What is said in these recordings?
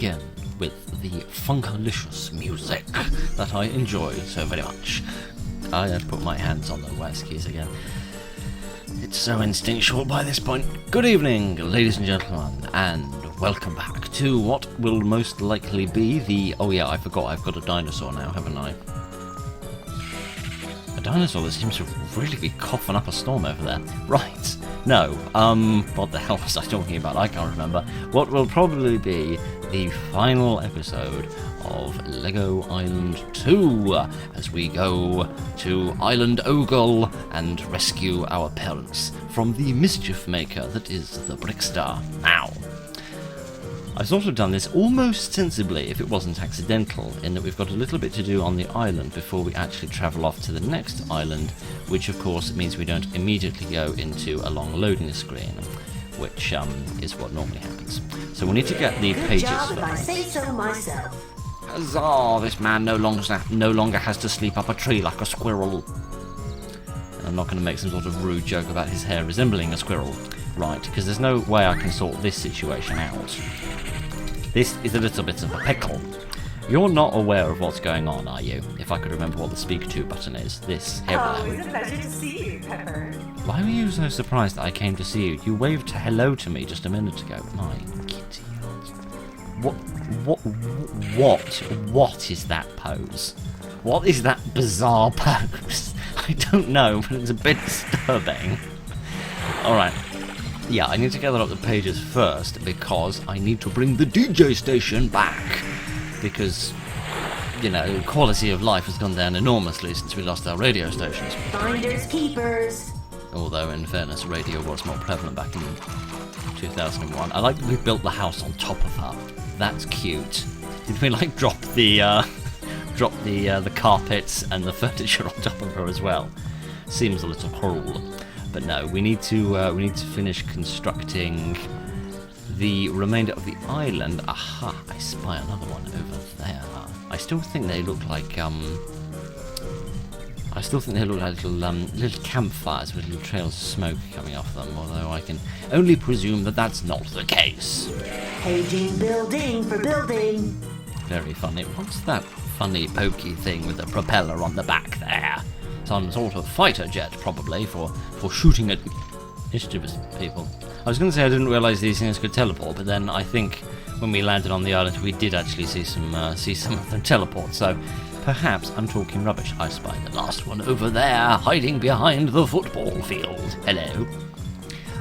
begin with the funkalicious music that I enjoy so very much. I have to put my hands on the wax keys again. It's so instinctual by this point. Good evening, ladies and gentlemen, and welcome back to what will most likely be the... Oh yeah, I forgot I've got a dinosaur now, haven't I? A dinosaur that seems to really be coughing up a storm over there. Right. No, what the hell was I talking about? I can't remember. What will probably be the final episode of Lego Island 2 as we go to Island Ogle and rescue our parents from the mischief maker that is the Brickster. Now, I've sort of done this almost sensibly if it wasn't accidental, in that we've got a little bit to do on the island before we actually travel off to the next island, which of course means we don't immediately go into a long loading screen, which is what normally happens. So we need to get the pages. Good job, if I say so myself. Huzzah! This man no longer has to sleep up a tree like a squirrel. And I'm not going to make some sort of rude joke about his hair resembling a squirrel. Right, because there's no way I can sort this situation out. This is a little bit of a pickle. You're not aware of what's going on, are you? If I could remember what the speak to button is. This. Here we go. It's a pleasure to see you, Pepper. Why were you so surprised that I came to see you? You waved hello to me just a minute ago. My kitty. What is that pose? What is that bizarre pose? I don't know, but it's a bit disturbing. Alright. Yeah, I need to gather up the pages first because I need to bring the DJ station back. Because, you know, quality of life has gone down enormously since we lost our radio stations. Finders keepers. Although, in fairness, radio was more prevalent back in 2001. I like that we built the house on top of her. That's cute. Did we like drop the carpets and the furniture on top of her as well? Seems a little cruel. But no, we need to finish constructing the remainder of the island. Aha! I spy another one over there. I still think they look like little campfires with little trails of smoke coming off them. Although I can only presume that that's not the case. Paging building for building. Very funny. What's that funny pokey thing with the propeller on the back there? Some sort of fighter jet, probably, for shooting at mischievous people. I was going to say I didn't realise these things could teleport, but then I think when we landed on the island we did actually see some of them teleport, so perhaps I'm talking rubbish. I spied the last one over there, hiding behind the football field. Hello.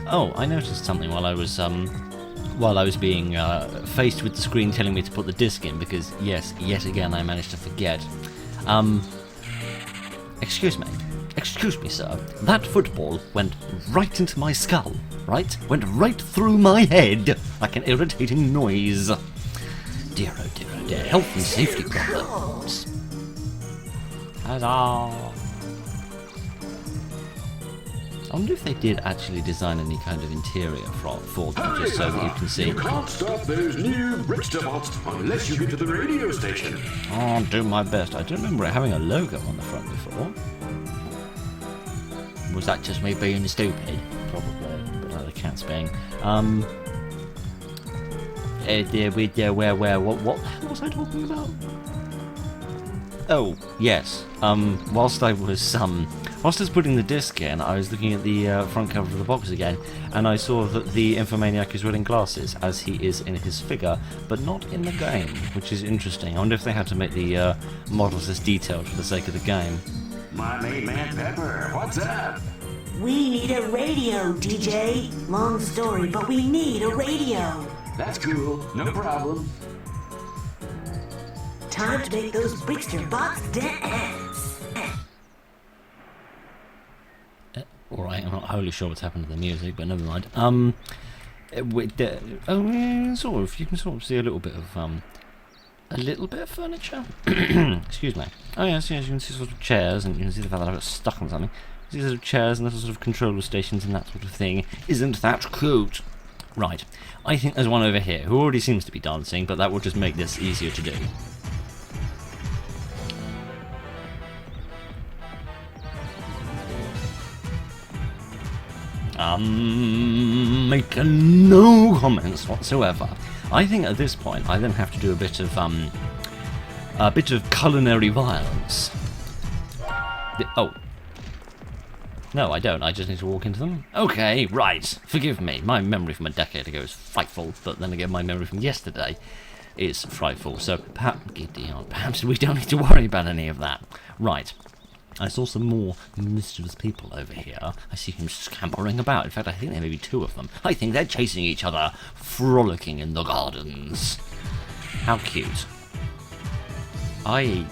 Oh, I noticed something while I was being faced with the screen telling me to put the disc in, because yes, yet again I managed to forget. Excuse me, sir. That football went right into my skull, right? Went right through my head like an irritating noise. Dear, oh dear, oh dear. Health and safety problems. Huzzah! I wonder if they did actually design any kind of interior for them, just so that you can see. You can't stop those new Brickster bots unless you get to the radio station. Oh, I'll do my best. I don't remember it having a logo on the front before. Was that just me being stupid? Probably, but other cats being. What the hell was I talking about? Oh, yes. Whilst I was putting the disc in, I was looking at the front cover of the box again, and I saw that the Infomaniac is wearing glasses, as he is in his figure, but not in the game, which is interesting. I wonder if they had to make the models as detailed for the sake of the game. My main man Pepper, what's up? We need a radio, DJ. Long story, but we need a radio. That's cool, no problem. Time to make those Brickster bots dance. Alright, I'm not wholly sure what's happened to the music, but never mind. Sort of. You can sort of see a little bit of furniture. Excuse me. Oh yes, you can see sort of chairs, and you can see the fact that I got stuck on something. You see sort of chairs and little sort of controller stations and that sort of thing. Isn't that cute? Right. I think there's one over here who already seems to be dancing, but that will just make this easier to do. Make no comments whatsoever. I think at this point I then have to do a bit of culinary violence. Oh. No, I don't. I just need to walk into them. Okay, right. Forgive me. My memory from a decade ago is frightful, but then again, my memory from yesterday is frightful. So perhaps we don't need to worry about any of that. Right. I saw some more mischievous people over here. I see him scampering about. In fact, I think there may be two of them. I think they're chasing each other, frolicking in the gardens. How cute. I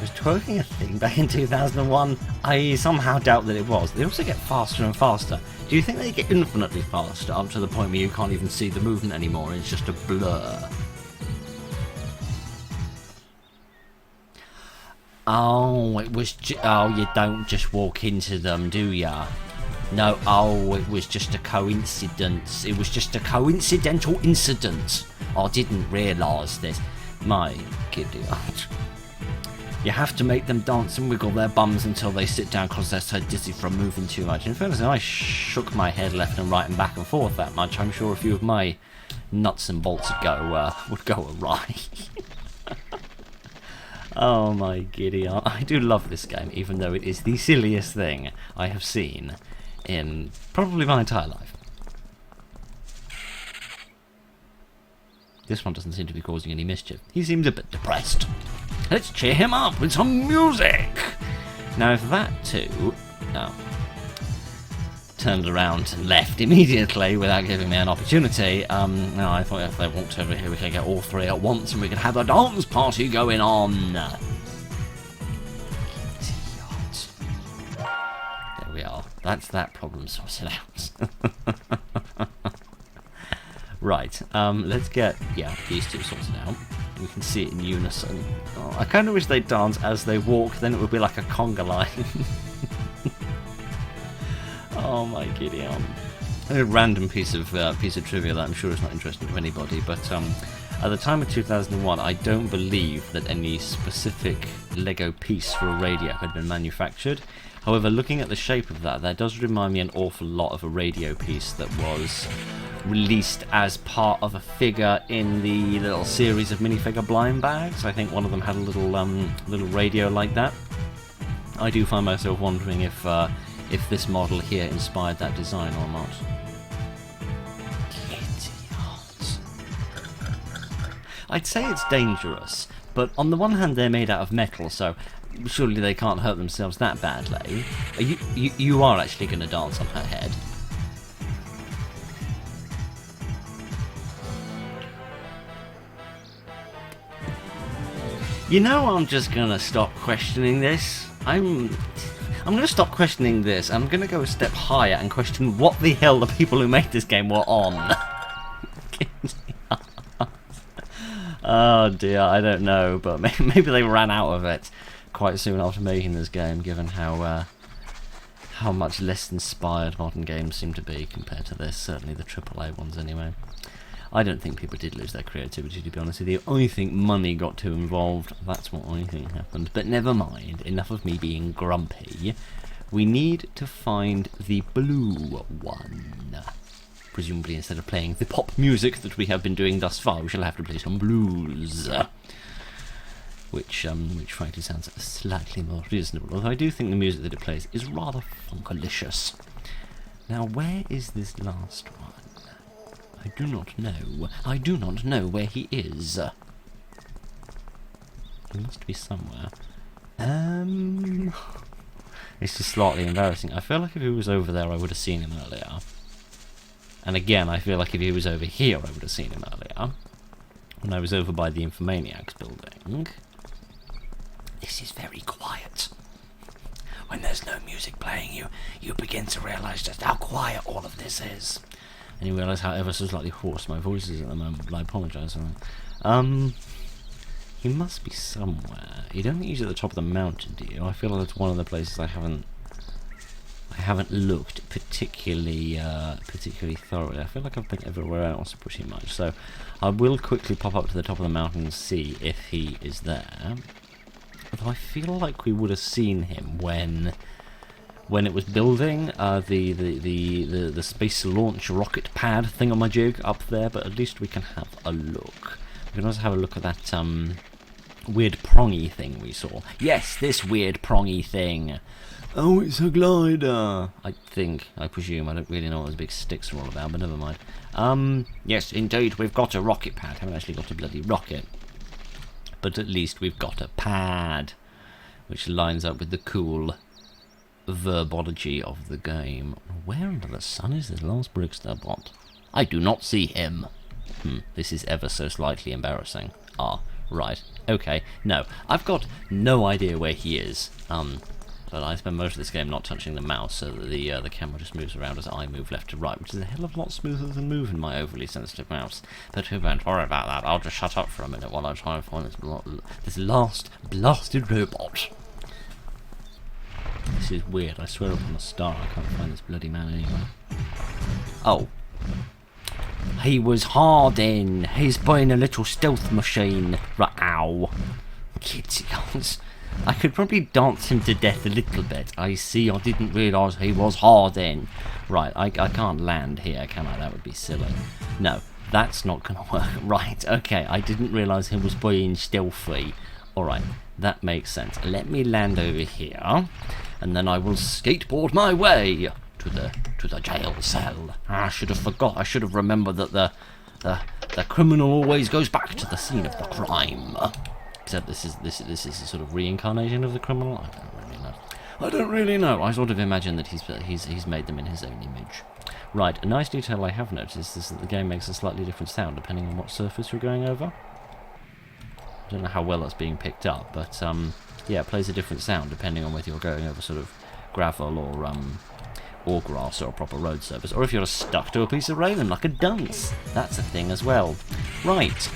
was twerking a thing back in 2001? I somehow doubt that it was. They also get faster and faster. Do you think they get infinitely faster up to the point where you can't even see the movement anymore? It's just a blur. Oh, it was oh, you don't just walk into them, do ya? No, oh, it was just a coincidence. It was just a coincidental incident. I didn't realise this. My giddy aunt. You have to make them dance and wiggle their bums until they sit down because they're so dizzy from moving too much. In fairness, I shook my head left and right and back and forth that much. I'm sure a few of my nuts and bolts would go awry. Oh my giddy aunt. I do love this game, even though it is the silliest thing I have seen in probably my entire life. This one doesn't seem to be causing any mischief. He seems a bit depressed. Let's cheer him up with some music! Now if that too... Oh. Turned around and left immediately without giving me an opportunity. No, I thought if they walked over here we could get all three at once and we could have a dance party going on. There we are. That's that problem sorted out. Right, let's get, these two sorted out. We can see it in unison. Oh, I kind of wish they'd dance as they walk, then it would be like a conga line. Oh my giddy aunt. A random piece of trivia that I'm sure is not interesting to anybody, but at the time of 2001, I don't believe that any specific Lego piece for a radio had been manufactured. However, looking at the shape of that does remind me an awful lot of a radio piece that was released as part of a figure in the little series of minifigure blind bags. I think one of them had a little radio like that. I do find myself wondering if this model here inspired that design or not. I'd say it's dangerous, but on the one hand they're made out of metal, so surely they can't hurt themselves that badly. You are actually going to dance on her head. You know, I'm just going to stop questioning this. I'm going to stop questioning this. I'm going to go a step higher and question what the hell the people who made this game were on. Oh dear, I don't know, but maybe they ran out of it quite soon after making this game, given how much less inspired modern games seem to be compared to this, certainly the AAA ones anyway. I don't think people did lose their creativity, to be honest with you. I think money got too involved. That's what I think happened. But never mind. Enough of me being grumpy. We need to find the blue one. Presumably, instead of playing the pop music that we have been doing thus far, we shall have to play some blues. Which frankly sounds slightly more reasonable. Although I do think the music that it plays is rather funkalicious. Now, where is this last one? I do not know. I do not know where he is. He must be somewhere. This is slightly embarrassing. I feel like if he was over there, I would have seen him earlier. And again, I feel like if he was over here, I would have seen him earlier. When I was over by the Infomaniacs building. This is very quiet. When there's no music playing, you begin to realise just how quiet all of this is. And you realise how ever so slightly hoarse my voice is at the moment. I apologise for that. He must be somewhere. You don't think he's at the top of the mountain, do you? I feel like that's one of the places I haven't looked particularly thoroughly. I feel like I've been everywhere else pretty much. So I will quickly pop up to the top of the mountain and see if he is there. Although I feel like we would have seen him when when it was building the space launch rocket pad thingamajig up there, but at least we can have a look. We can also have a look at that weird prongy thing we saw. Yes, this weird prongy thing. Oh, it's a glider. I presume. I don't really know what those big sticks are all about, but never mind. Yes, indeed, we've got a rocket pad. Haven't actually got a bloody rocket, but at least we've got a pad, which lines up with the cool verbology of the game. Where under the sun is this last Brickster bot? I do not see him. This is ever so slightly embarrassing. Ah, right. Okay. No, I've got no idea where he is. But I spend most of this game not touching the mouse, so that the camera just moves around as I move left to right, which is a hell of a lot smoother than moving my overly sensitive mouse. But we won't worry about that. I'll just shut up for a minute while I try and find this last blasted robot. This is weird. I swear upon a star I can't find this bloody man anywhere. Oh. He was hardin. He's buying a little stealth machine. Ow. Kitty goes. I could probably dance him to death a little bit. I see, I didn't realise he was hardin. Right, I can't land here, can I? That would be silly. No, that's not going to work. Right, okay, I didn't realise he was being stealthy. Alright, that makes sense. Let me land over here, and then I will skateboard my way to the jail cell. I should have remembered that the criminal always goes back to the scene of the crime. Except this is a sort of reincarnation of the criminal. I don't really know. I sort of imagine that he's made them in his own image. Right, a nice detail I have noticed is that the game makes a slightly different sound depending on what surface you're going over. I don't know how well that's being picked up, but yeah, it plays a different sound depending on whether you're going over sort of gravel or grass or a proper road surface, or if you're stuck to a piece of railing like a dunce. That's a thing as well. Right.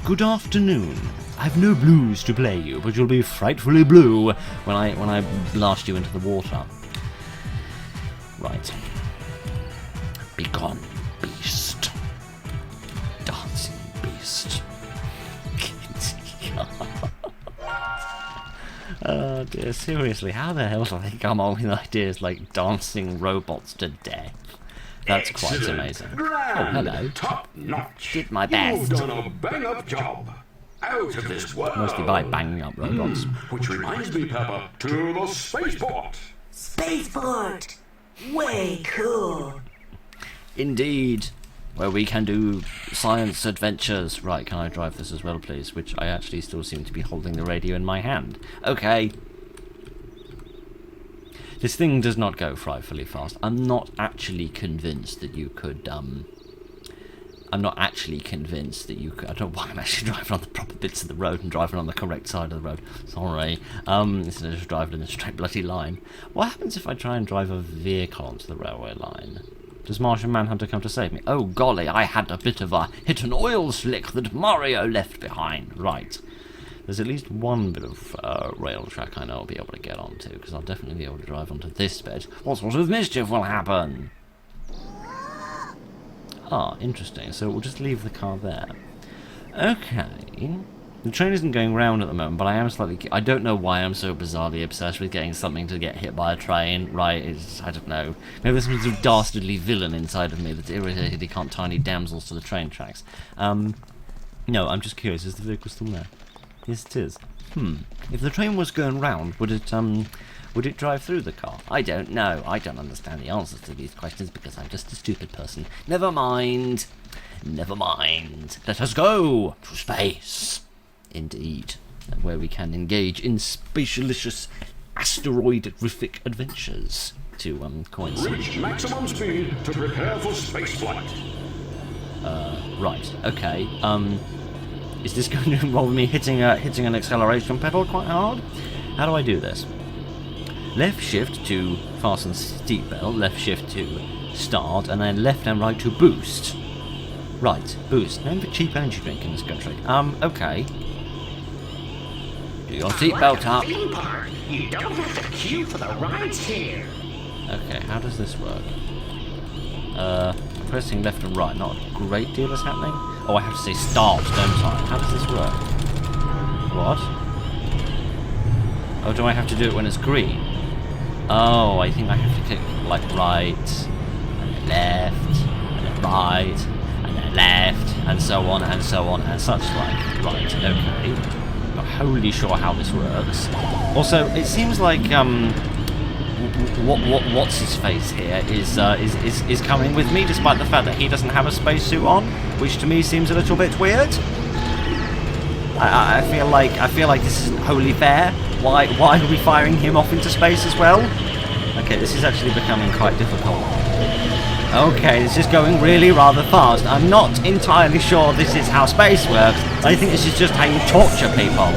Good afternoon. I've no blues to play you, but you'll be frightfully blue when I blast you into the water. Right. Begone, beast. Dancing beast. Oh dear, seriously, how the hell do they come on with ideas like dancing robots to death? That's quite amazing. Oh, hello. Top notch. Did my best. You've done a bang-up job. Out of this world. Mostly by banging up robots. Which reminds me, Pepper, to the spaceport. Spaceport! Way cool! Indeed. Where we can do science adventures. Right, can I drive this as well, please? Which I actually still seem to be holding the radio in my hand. Okay. This thing does not go frightfully fast. I'm not actually convinced that you could, I'm not actually convinced that you could... I don't know why I'm actually driving on the proper bits of the road and driving on the correct side of the road. Sorry. Instead of just driving in a straight bloody line. What happens if I try and drive a vehicle onto the railway line? Does Martian Manhunter come to save me? Oh, golly, I had a bit of a hit an oil slick that Mario left behind. Right. There's at least one bit of rail track I know I'll be able to get onto, because I'll definitely be able to drive onto this bit. What sort of mischief will happen? Ah, interesting. So we'll just leave the car there. Okay. The train isn't going round at the moment, but I am slightly... I don't know why I'm so bizarrely obsessed with getting something to get hit by a train. Right, I don't know. Maybe there's some sort of dastardly villain inside of me that's irritated he can't tie any damsels to the train tracks. No, I'm just curious. Is the vehicle still there? Yes, it is. If the train was going round, would it drive through the car? I don't know. I don't understand the answers to these questions because I'm just a stupid person. Never mind. Never mind. Let us go to space. Indeed. Where we can engage in spatialicious asteroid-rific adventures to coin some... Reach maximum speed to prepare for spaceflight. Right. Okay. Is this going to involve me hitting an acceleration pedal quite hard? How do I do this? Left shift to fasten seatbelt, left shift to start, and then left and right to boost. Right, boost. Name for cheap energy drink in this country. Okay. Do your seatbelt up. Theme park. You don't have to queue for the rides here. Okay, how does this work? Pressing left and right, not a great deal is happening. Oh, I have to say start, don't I? How does this work? What? Oh, do I have to do it when it's green? Oh, I think I have to click like right, and then left, and then right, and then left, and so on and so on and such like. Right, okay. Not wholly sure how this works. Also, it seems like what's his face here is coming with me, despite the fact that he doesn't have a spacesuit on, which to me seems a little bit weird. I feel like this isn't wholly fair. Why are we firing him off into space as well? Okay, this is actually becoming quite difficult. Okay, this is going really rather fast. I'm not entirely sure this is how space works. I think this is just how you torture people.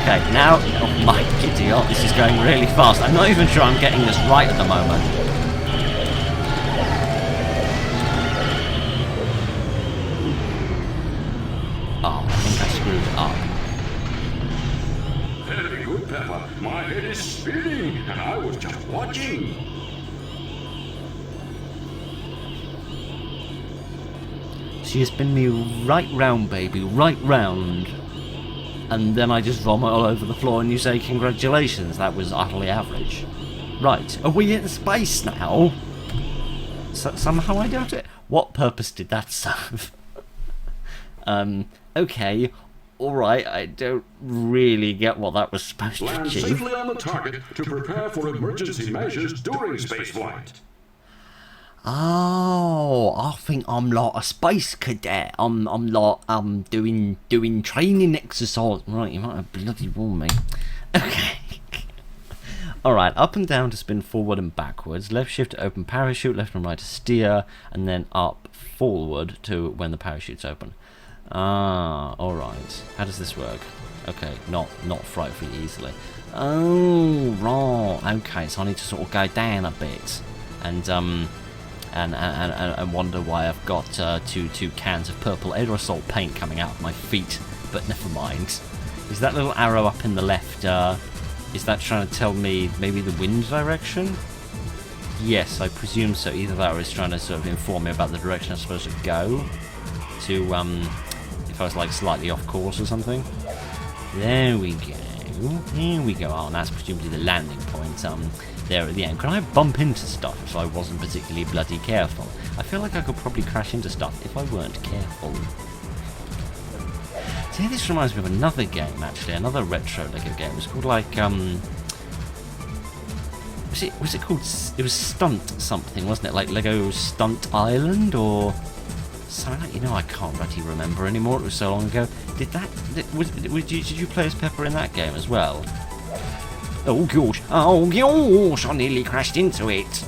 Okay, now, oh my giddy, oh, this is going really fast. I'm not even sure I'm getting this right at the moment. Oh, I think I screwed it up. Very good, Pepper. My head is spinning, and I was just watching. She has spin me right round, baby, right round. And then I just vomit all over the floor and you say, congratulations, that was utterly average. Right, are we in space now? Somehow I doubt it. What purpose did that serve? Okay, alright, I don't really get what that was supposed to Land achieve. safely on the target to prepare for emergency measures during spaceflight. Oh, I think I'm like a space cadet. I'm like doing training exercise. Right, you might have bloody warned me. Okay. Alright, up and down to spin forward and backwards. Left shift to open parachute, left and right to steer, and then up forward to when the parachute's open. Ah, alright. How does this work? Okay, not frightfully easily. Oh, right. Okay, so I need to sort of go down a bit. And wonder why I've got two cans of purple aerosol paint coming out of my feet, but never mind. Is that little arrow up in the left, is that trying to tell me maybe the wind direction? Yes, I presume so. Either that or it's trying to sort of inform me about the direction I'm supposed to go to, if I was like slightly off course or something. There we go. Here we go. Oh, and that's presumably the landing point. There at the end. Can I bump into stuff if I wasn't particularly bloody careful? I feel like I could probably crash into stuff if I weren't careful. See, this reminds me of another game, actually, another retro Lego game. It was called like was it called? It was Stunt something, wasn't it? Like Lego Stunt Island or something like. You know, I can't bloody remember anymore. It was so long ago. Did you play as Pepper in that game as well? Oh gosh, I nearly crashed into it.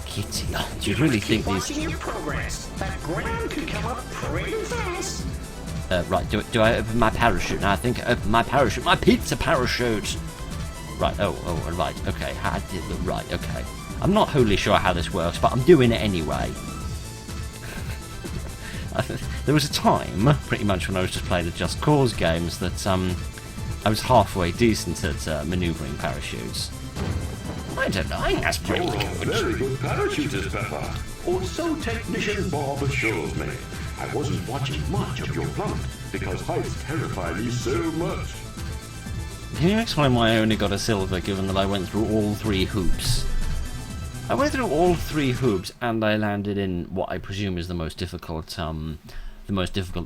Kitty, do you really think these... Watching your progress. That ground could come up pretty fast. Right, do I open my parachute? Now I think I open my parachute. My pizza parachute! Right, right, okay. I did the right, okay. I'm not wholly sure how this works, but I'm doing it anyway. There was a time, pretty much when I was just playing the Just Cause games, that I was halfway decent at manoeuvring parachutes. I don't know, I think that's pretty You're a good. very good parachutist, Pepper. Or so technician Bob assures me. I wasn't watching much of your planet because heights terrify me so much. Can you explain why I only got a silver given that I went through all three hoops? I went through all three hoops and I landed in what I presume is the most difficult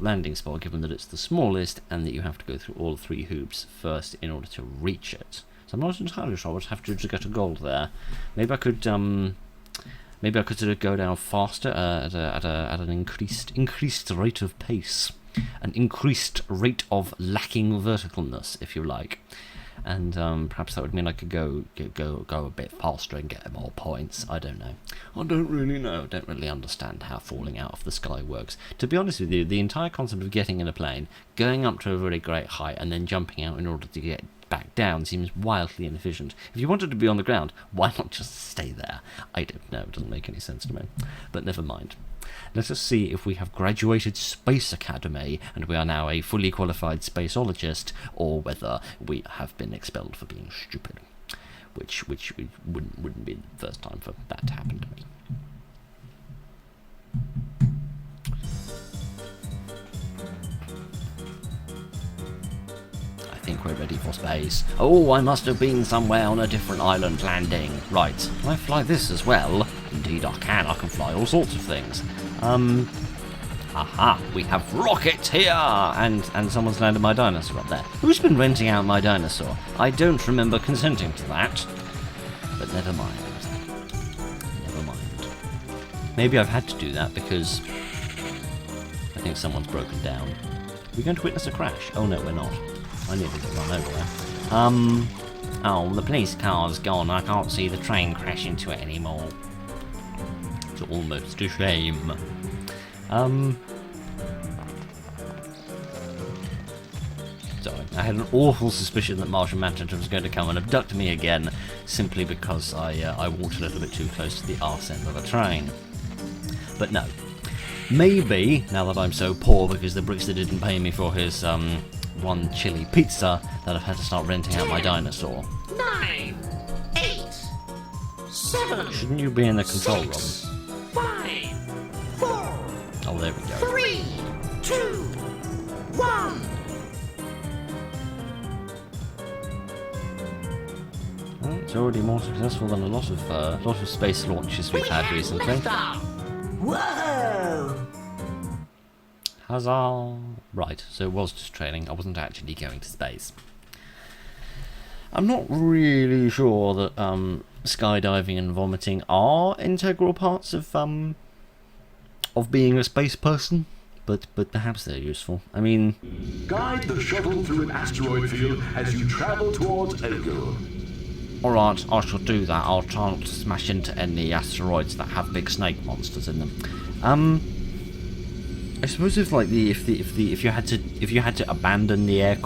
landing spot, given that it's the smallest and that you have to go through all three hoops first in order to reach it. So I'm not entirely sure what I have to do to get a gold there. Maybe I could sort of go down faster at an increased rate of pace, an increased rate of lacking verticalness, if you like. And perhaps that would mean I could go a bit faster and get more points. I don't know. I don't really know. I don't really understand how falling out of the sky works. To be honest with you, the entire concept of getting in a plane, going up to a really great height, and then jumping out in order to get back down seems wildly inefficient. If you wanted to be on the ground, why not just stay there? I don't know. It doesn't make any sense to me. But never mind. Let us see if we have graduated Space Academy and we are now a fully qualified spaceologist, or whether we have been expelled for being stupid, which wouldn't be the first time for that to happen to me. I think we're ready for space. Oh, I must have been somewhere on a different island landing. Right, can I fly this as well? Indeed I can fly all sorts of things. Aha, we have rockets here! And someone's landed my dinosaur up there. Who's been renting out my dinosaur? I don't remember consenting to that. But never mind. Never mind. Maybe I've had to do that because I think someone's broken down. We're going to witness a crash. Oh no, we're not. I needed to run over there. Oh, the police car's gone. I can't see the train crash into it anymore. It's almost a shame. Sorry, I had an awful suspicion that Martian Manhunter was going to come and abduct me again, simply because I walked a little bit too close to the arse end of a train. But no. Maybe, now that I'm so poor because the Brickster didn't pay me for his, one chili pizza, that I've had to start renting out my dinosaur. 9, 8, 7. Shouldn't you be in the control room? 5, 4. Oh, there we go. 3, 2, 1. Well, it's already more successful than a lot of space launches we've had recently. Whoa! Huzzah! Right, so it was just training. I wasn't actually going to space. I'm not really sure that skydiving and vomiting are integral parts of being a space person, but perhaps they're useful. I mean, Guide the shuttle through an asteroid field as you travel towards Elgo. alright, I shall do that. I'll try not to smash into any asteroids that have big snake monsters in them. I suppose if you had to abandon the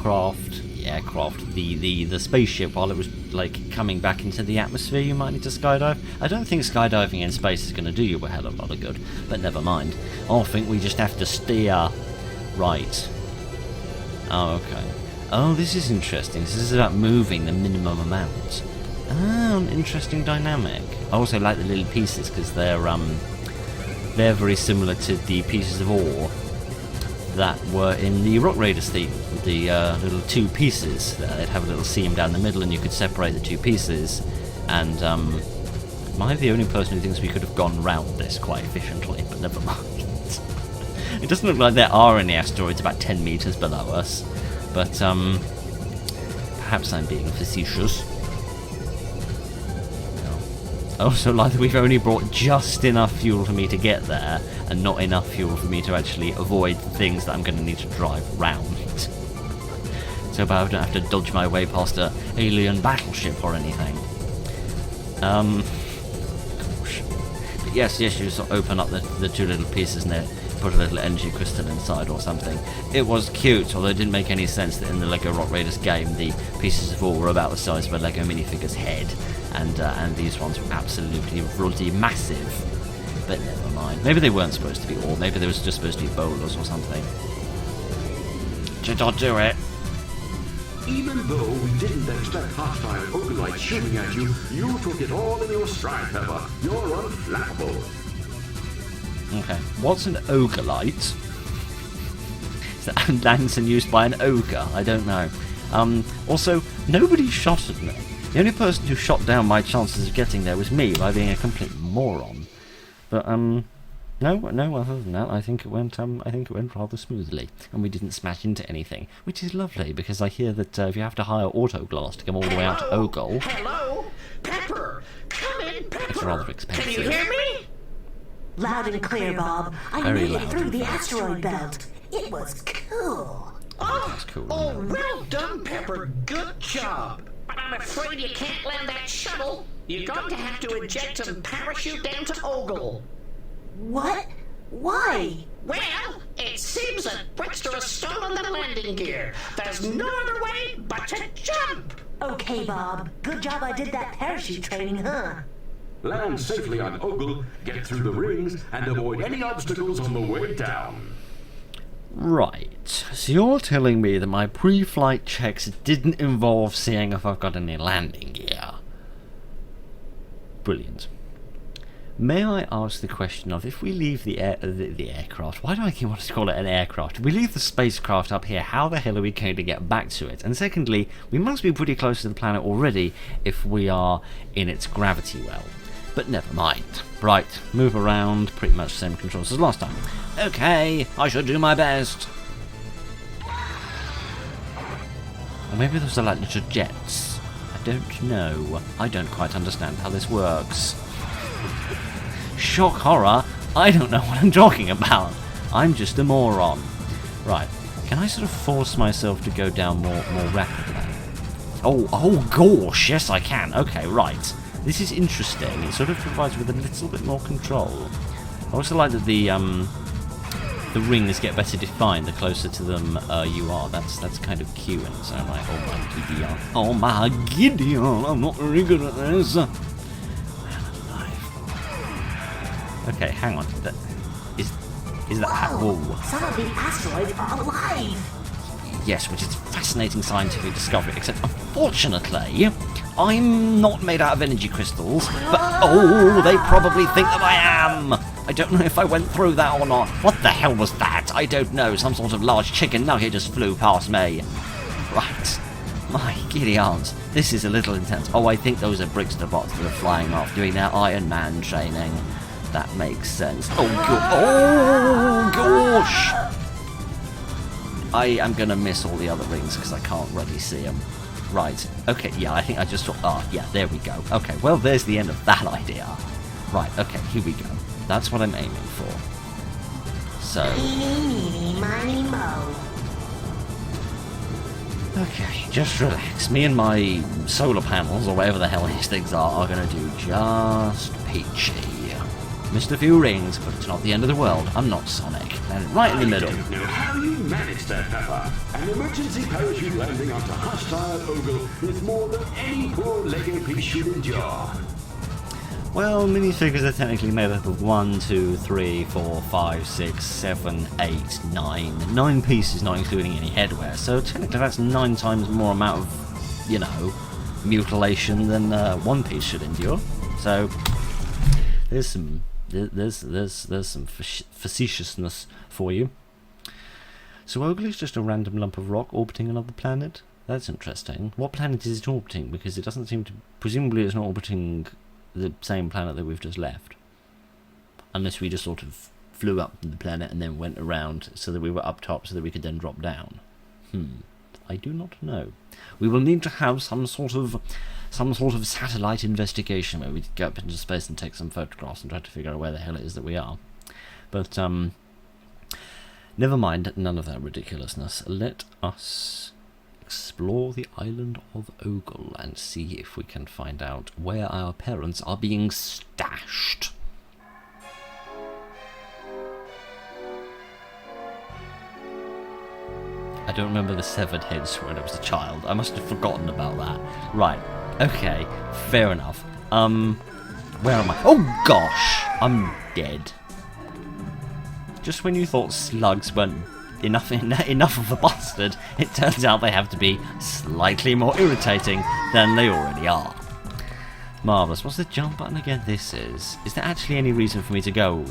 spaceship while it was like coming back into the atmosphere, you might need to skydive. I don't think skydiving in space is going to do you a hell of a lot of good, but never mind. I think we just have to steer right. Oh, okay. Oh, this is interesting. This is about moving the minimum amount. Oh, an interesting dynamic. I also like the little pieces because they're very similar to the pieces of ore that were in the Rock Raiders theme. The little two pieces. They'd have a little seam down the middle and you could separate the two pieces. And am I the only person who thinks we could have gone round this quite efficiently? But never mind. It doesn't look like there are any asteroids about 10 meters below us. But perhaps I'm being facetious. I also like that we've only brought just enough fuel for me to get there, and not enough fuel for me to actually avoid the things that I'm going to need to drive round. So I don't have to dodge my way past an alien battleship or anything. Gosh. But yes, you sort of open up the two little pieces and then put a little energy crystal inside or something. It was cute, although it didn't make any sense that in the Lego Rock Raiders game the pieces of ore were about the size of a Lego minifigure's head. And these ones were absolutely bloody massive. But never mind. Maybe they weren't supposed to be ore. Maybe they were just supposed to be boulders or something. Did I do it? Even though we didn't expect hostile ogre-lights shooting at you, you took it all in your stride, Pepper. You're unflappable. Okay. What's an ogre light? Is that a lantern used by an ogre? I don't know. Also, nobody shot at me. The only person who shot down my chances of getting there was me by being a complete moron. But no. Other than that, I think it went rather smoothly, and we didn't smash into anything, which is lovely because I hear that if you have to hire Autoglass to come all the way out to Ogle, Hello? Pepper! Come in, Pepper! it's rather expensive. Can you hear me? Loud and clear, Bob. I Very made it loud through and the clear. asteroid belt. It was cool. That's cool. Oh, well done, Pepper. Good job. But I'm afraid you can't land that shuttle. You're going to have to eject and parachute down to Ogle. What? Why? Well, it seems that Brickster has stolen the landing gear. There's no other way but to jump. Okay, Bob. Good job I did that parachute training, huh? Land safely on Ogle, get through the rings, and avoid any obstacles on the way down. Right, so you're telling me that my pre-flight checks didn't involve seeing if I've got any landing gear. Brilliant. May I ask the question of, if we leave the aircraft, why do I keep wanting to call it an aircraft? If we leave the spacecraft up here, how the hell are we going to get back to it? And secondly, we must be pretty close to the planet already if we are in its gravity well. But never mind. Right, move around, pretty much the same controls as last time. Okay, I should do my best. Or maybe those are like little jets. I don't know. I don't quite understand how this works. Shock horror, I don't know what I'm talking about. I'm just a moron. Right, can I sort of force myself to go down more rapidly? Oh gosh, yes I can. Okay, right. This is interesting. It sort of provides with a little bit more control. I also like that the rings get better defined the closer to them you are. That's kind of cute in its own right. Oh my Gideon. Oh my Gideon, I'm not very good at this. Okay, hang on. Is that... Whoa. Some of the asteroids are alive. Yes, which is a fascinating scientific discovery, except unfortunately, I'm not made out of energy crystals, but oh, they probably think that I am! I don't know if I went through that or not. What the hell was that? I don't know, some sort of large chicken nugget just flew past me. Right. My giddy aunts, this is a little intense. Oh, I think those are Brixton bots that are flying off, doing their Iron Man training. That makes sense. Oh, gosh! I am going to miss all the other rings because I can't really see them. Right. Okay, yeah, I think I just... Oh, yeah, there we go. Okay, well, there's the end of that idea. Right, okay, here we go. That's what I'm aiming for. So... Eeny, meeny, miny, mo. Okay, just relax. Me and my solar panels, or whatever the hell these things are going to do just peachy. Missed a few rings, but it's not the end of the world. I'm not Sonic. And right in the middle. I don't know how you managed that, Pepper. An emergency parachute landing onto hostile Ogle is more than any poor Lego piece should endure. Well, minifigures are technically made up of 1, 2, 3, 4, 5, 6, 7, 8, 9. 9 pieces, not including any headwear. So technically that's 9 times more amount of, you know, mutilation than one piece should endure. So there's some facetiousness for you. So Ogle is just a random lump of rock orbiting another planet? That's interesting. What planet is it orbiting? Because it doesn't seem to... Presumably it's not orbiting the same planet that we've just left. Unless we just sort of flew up to the planet and then went around so that we were up top so that we could then drop down. I do not know. We will need to have some sort of satellite investigation where we go up into space and take some photographs and try to figure out where the hell it is that we are. But never mind, none of that ridiculousness. Let us explore the island of Ogle and see if we can find out where our parents are being stashed. I don't remember the severed heads when I was a child. I must have forgotten about that. Right. Okay. Fair enough. Where am I? Oh gosh! I'm dead. Just when you thought slugs weren't enough of a bastard, it turns out they have to be slightly more irritating than they already are. Marvellous. What's the jump button again? This is... Is there actually any reason for me to go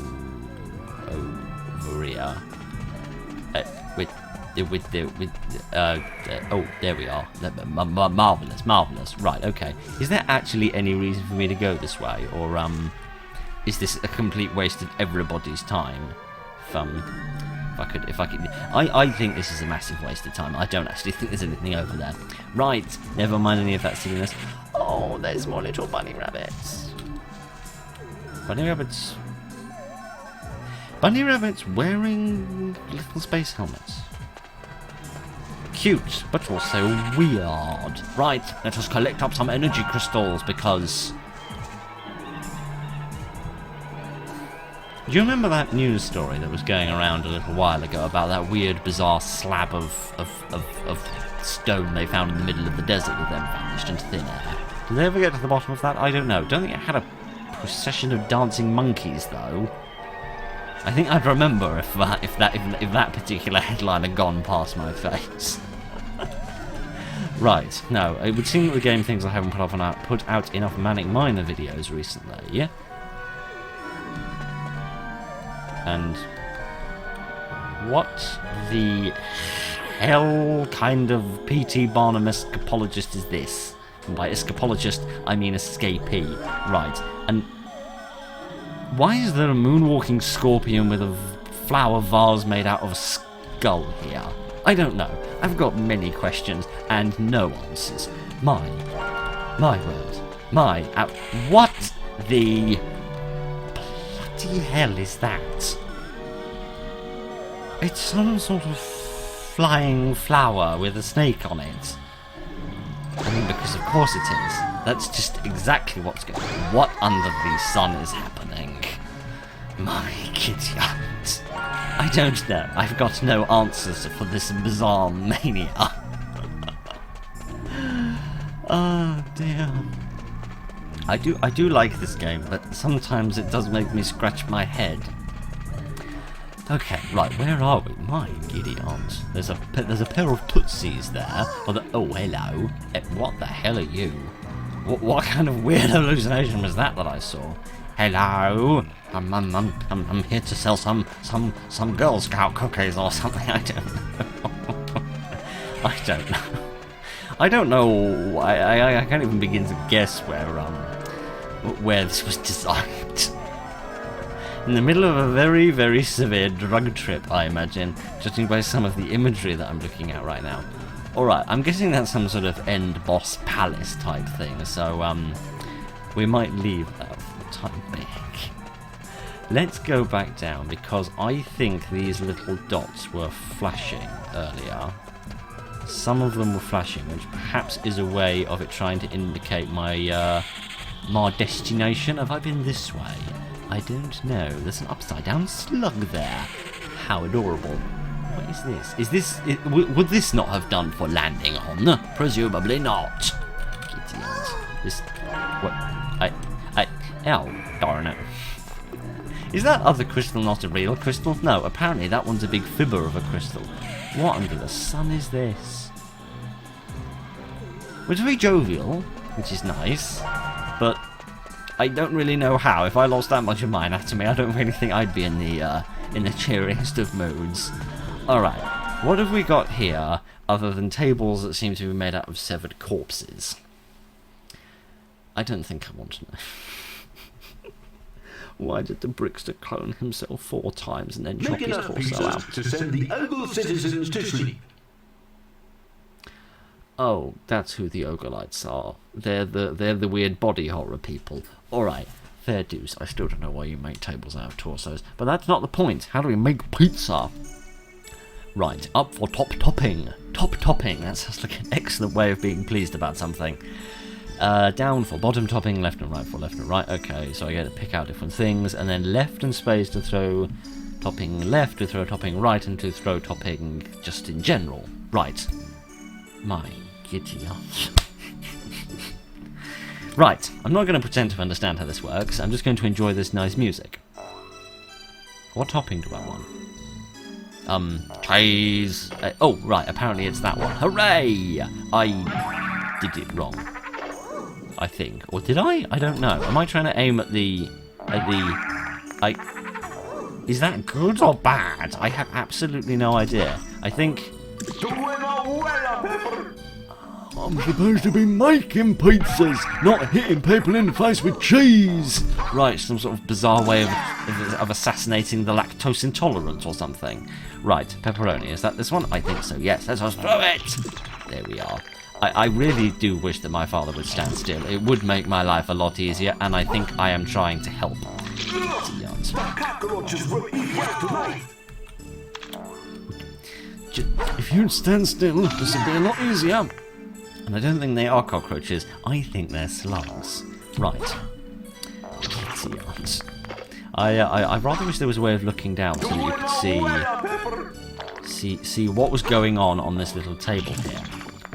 over here? Oh, there we are. Marvellous. Right, okay. Is there actually any reason for me to go this way? Or, is this a complete waste of everybody's time? If I could... I think this is a massive waste of time. I don't actually think there's anything over there. Right, never mind any of that silliness. Oh, there's more little bunny rabbits. Bunny rabbits wearing little space helmets. Cute, but also weird. Right, let us collect up some energy crystals, because... Do you remember that news story that was going around a little while ago about that weird, bizarre slab of stone they found in the middle of the desert that then vanished into thin air? Did they ever get to the bottom of that? I don't know. Don't think it had a procession of dancing monkeys, though. I think I'd remember if that particular headline had gone past my face. Right, no, it would seem that the game thinks I haven't put out enough Manic Miner videos recently, yeah? And what the hell kind of P.T. Barnum escapologist is this? And by escapologist, I mean escapee. Right. And why is there a moonwalking scorpion with a flower vase made out of a skull here? I don't know. I've got many questions and no answers. My word. What the bloody hell is that? It's some sort of flying flower with a snake on it. I mean, because of course it is. That's just exactly what's going on. What under the sun is happening? My kitty aunt. I don't know. I've got no answers for this bizarre mania. Oh dear. I do like this game, but sometimes it does make me scratch my head. Okay, right, where are we? My giddy aunt. There's a pair of tootsies there. Oh, hello. What the hell are you? What kind of weird hallucination was that I saw? Hello. I'm here to sell some Girl Scout cookies or something. I don't know. I don't know. I don't know. I can't even begin to guess where this was designed. In the middle of a very, very severe drug trip, I imagine, judging by some of the imagery that I'm looking at right now. Alright, I'm guessing that's some sort of end boss palace type thing, so we might leave that for the time being. Let's go back down, because I think these little dots were flashing earlier. Some of them were flashing, which perhaps is a way of it trying to indicate my destination. Have I been this way? I don't know. There's an upside down slug there. How adorable. What is this? Would this not have done for landing on? Presumably not. Idiot. Oh, darn it. Is that other crystal not a real crystal? No, apparently that one's a big fibber of a crystal. What under the sun is this? It's very jovial, which is nice, but I don't really know how. If I lost that much of my anatomy, I don't really think I'd be in the cheeriest of moods. Alright, what have we got here other than tables that seem to be made out of severed corpses? I don't think I want to know. Why did the Brickster clone himself 4 times and then chop his torso out? To send the Ogle citizens to sleep. Oh, that's who the Ogolites are. They're the weird body horror people. Alright, fair dues. I still don't know why you make tables out of torsos, but that's not the point. How do we make pizza? Right, up for top topping. Top topping. That sounds like an excellent way of being pleased about something. Down for bottom topping, left and right for left and right. Okay, so I get to pick out different things, and then left and space to throw topping left, to throw topping right, and to throw topping just in general. Right. My giddy aunt. Right, I'm not going to pretend to understand how this works. I'm just going to enjoy this nice music. What topping do I want? Cheese. Oh, right, apparently it's that one. Hooray! I did it wrong, I think. Or did I? I don't know. Am I trying to aim at the... Is that good or bad? I have absolutely no idea. I think... I'm supposed to be making pizzas, not hitting people in the face with cheese. Right, some sort of bizarre way of assassinating the lactose intolerant or something. Right, pepperoni, is that this one? I think so, yes, let's just throw it. There we are. I really do wish that my father would stand still. It would make my life a lot easier, and I think I am trying to help. If you'd stand still, this would be a lot easier. And I don't think they are cockroaches. I think they're slugs. Right. I rather wish there was a way of looking down so that you could see what was going on this little table here.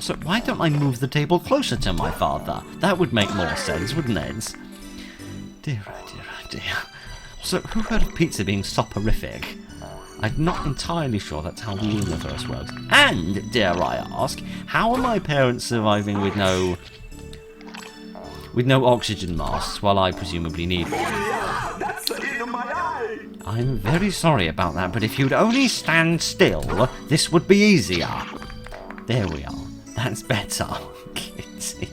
So why don't I move the table closer to my father? That would make more sense, wouldn't it? Dear, oh dear, oh dear. So who heard of pizza being soporific? I'm not entirely sure that's how the universe works. And, dare I ask, how are my parents surviving with no oxygen masks while I presumably need one? That's the hit of my eye. I'm very sorry about that, but if you'd only stand still, this would be easier. There we are. That's better. Kitty.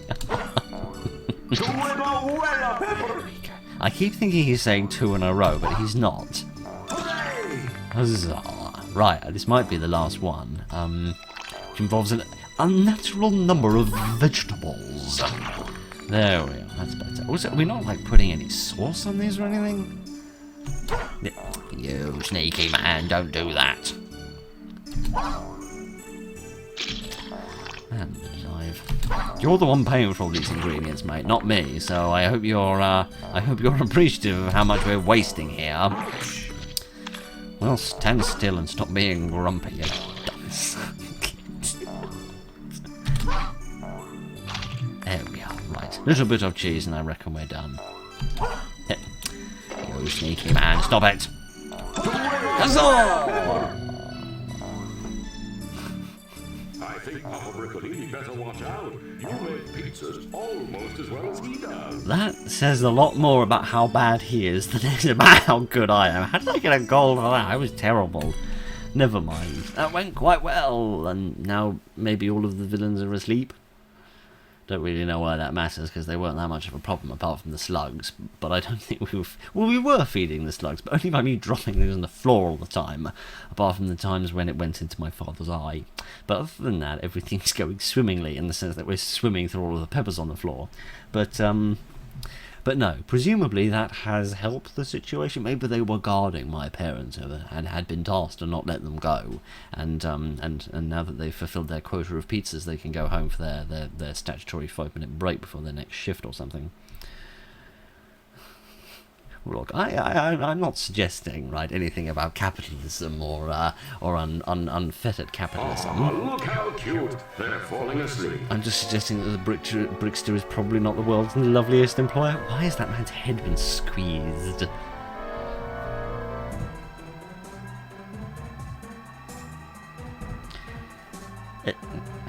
I keep thinking he's saying 2 in a row, but he's not. Huzzah. Right, this might be the last one, which involves an unnatural number of vegetables. There we are, that's better. Also, are we not, like, putting any sauce on these or anything? You sneaky man, don't do that. And alive. You're the one paying for all these ingredients, mate, not me. So I hope you're appreciative of how much we're wasting here. Well, stand still and stop being grumpy, you dunce. There we are. Right, little bit of cheese, and I reckon we're done. You sneaky man, stop it! Huzzah! I think Papa Briccolini better watch out. You make pizzas almost as well as he does. That says a lot more about how bad he is than it is about how good I am. How did I get a goal for that? I was terrible. Never mind. That went quite well, and now maybe all of the villains are asleep. Don't really know why that matters, because they weren't that much of a problem apart from the slugs. But I don't think we were feeding the slugs, but only by me dropping things on the floor all the time, apart from the times when it went into my father's eye. But other than that, everything's going swimmingly, in the sense that we're swimming through all of the peppers on the floor. But no, presumably that has helped the situation. Maybe they were guarding my parents and had been tasked to not let them go. And now that they've fulfilled their quota of pizzas, they can go home for their statutory 5-minute break before their next shift or something. Look, I'm not suggesting, right, anything about capitalism or unfettered capitalism. Oh, look how cute. They're falling asleep. I'm just suggesting that the Brickster is probably not the world's loveliest employer. Why has that man's head been squeezed?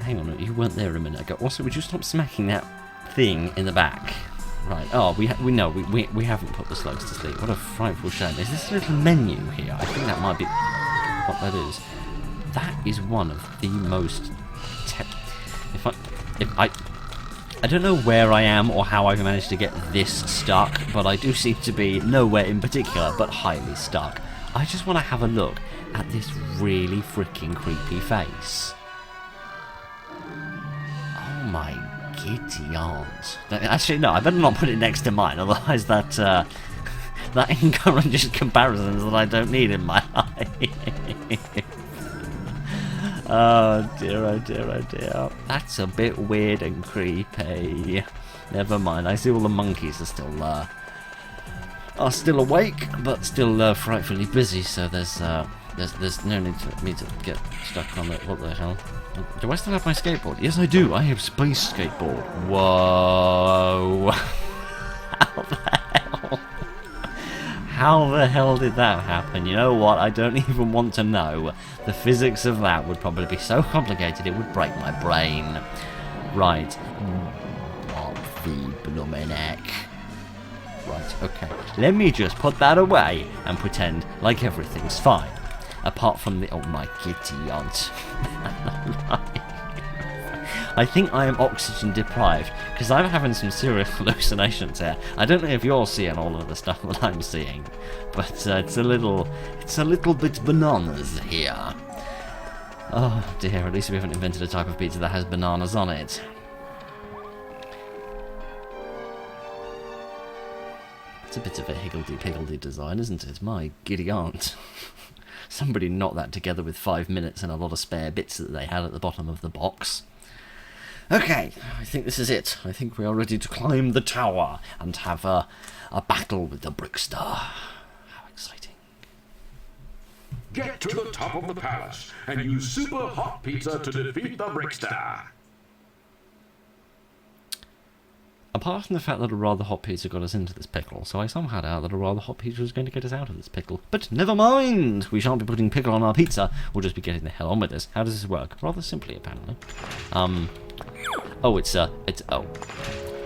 Hang on, you weren't there a minute ago. Also, would you stop smacking that thing in the back? Right. Oh, we haven't put the slugs to sleep. What a frightful shame. Is this a little menu here? I think that might be what that is. That is one of the most. I don't know where I am or how I've managed to get this stuck, but I do seem to be nowhere in particular, but highly stuck. I just want to have a look at this really freaking creepy face. Oh my giddy aunt. Actually, no, I better not put it next to mine, otherwise that encourages comparisons that I don't need in my life. Oh dear, oh dear, oh dear. That's a bit weird and creepy. Never mind, I see all the monkeys are still awake, but still frightfully busy, so there's no need for me to get stuck on it. What the hell? Do I still have my skateboard? Yes, I do. I have space skateboard. Whoa. How the hell? How the hell did that happen? You know what? I don't even want to know. The physics of that would probably be so complicated it would break my brain. Right. What the blooming heck? Right, okay. Let me just put that away and pretend like everything's fine. Apart from the... Oh my giddy aunt. I think I am oxygen deprived, because I'm having some serious hallucinations here. I don't know if you're seeing all of the stuff that I'm seeing, but it's a little bit bananas here. Oh dear, at least we haven't invented a type of pizza that has bananas on it. It's a bit of a higgledy-piggledy design, isn't it? My giddy aunt. Somebody knocked that together with 5 minutes and a lot of spare bits that they had at the bottom of the box. Okay, I think this is it. I think we are ready to climb the tower and have a battle with the Brickster. How exciting. Get to the top of the palace and use super hot pizza to defeat the Brickster. Apart from the fact that a rather hot pizza got us into this pickle, so I somehow doubt that a rather hot pizza is going to get us out of this pickle. But never mind! We shan't be putting pickle on our pizza, we'll just be getting the hell on with this. How does this work? Rather simply, apparently. Oh,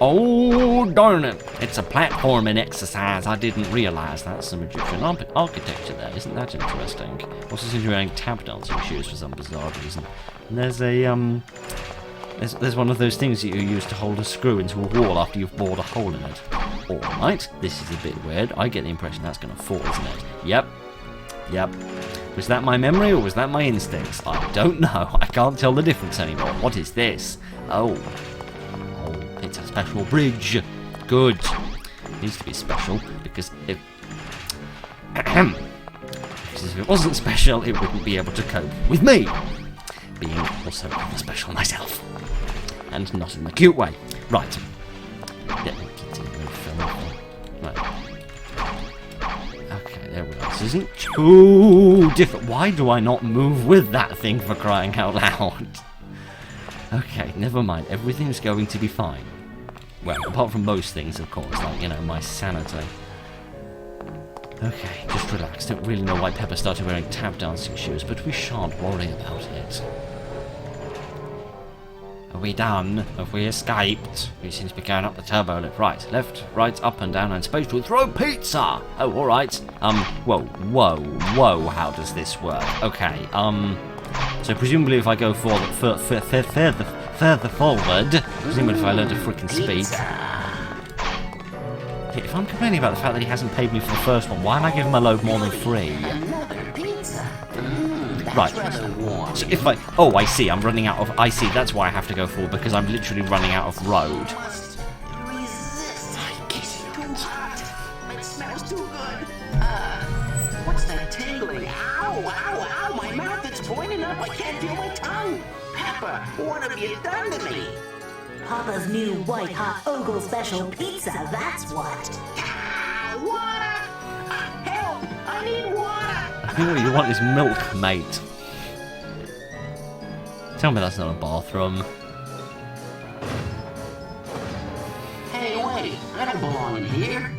Oh, darn it. It's a platforming exercise. I didn't realise that's some Egyptian architecture there. Isn't that interesting? Also seems to be wearing tap dancing shoes for some bizarre reason. And there's a, there's one of those things that you use to hold a screw into a wall after you've bored a hole in it. Alright, this is a bit weird. I get the impression that's going to fall, isn't it? Yep. Was that my memory or was that my instincts? I don't know. I can't tell the difference anymore. What is this? Oh, it's a special bridge. Good. It needs to be special because if it wasn't special, it wouldn't be able to cope with me being also rather special myself, and not in the cute way. Right. Okay, there we go. This isn't too different. Why do I not move with that thing, for crying out loud? Okay, never mind. Everything's going to be fine. Well, apart from most things, of course, like, you know, my sanity. Okay, just relax. Don't really know why Pepper started wearing tap dancing shoes, but we shan't worry about it. Are we done? Have we escaped? We seem to be going up the turbo lift. Right, left, right, up and down, and space to throw pizza! Oh, alright. Whoa, how does this work? Okay, so presumably if I go further forward, presumably if I learn to frickin' speak. If I'm complaining about the fact that he hasn't paid me for the first one, why am I giving him a load more than 3? Another pizza. Right. Rather warm. So if I... Oh, I see, I'm running out of... I see, that's why I have to go forward, because I'm literally running out of road. Must resist. It's too hot. It smells too good. What's that tingling? Ow, my mouth is pointing up. I can't feel my tongue. Pepper, what have you done to me? Papa's new white hot Ogle special pizza, that's what. Water! Help! I need water! I think what you want is milk, mate. Tell me that's not a bathroom. Hey, wait! I don't belong in here.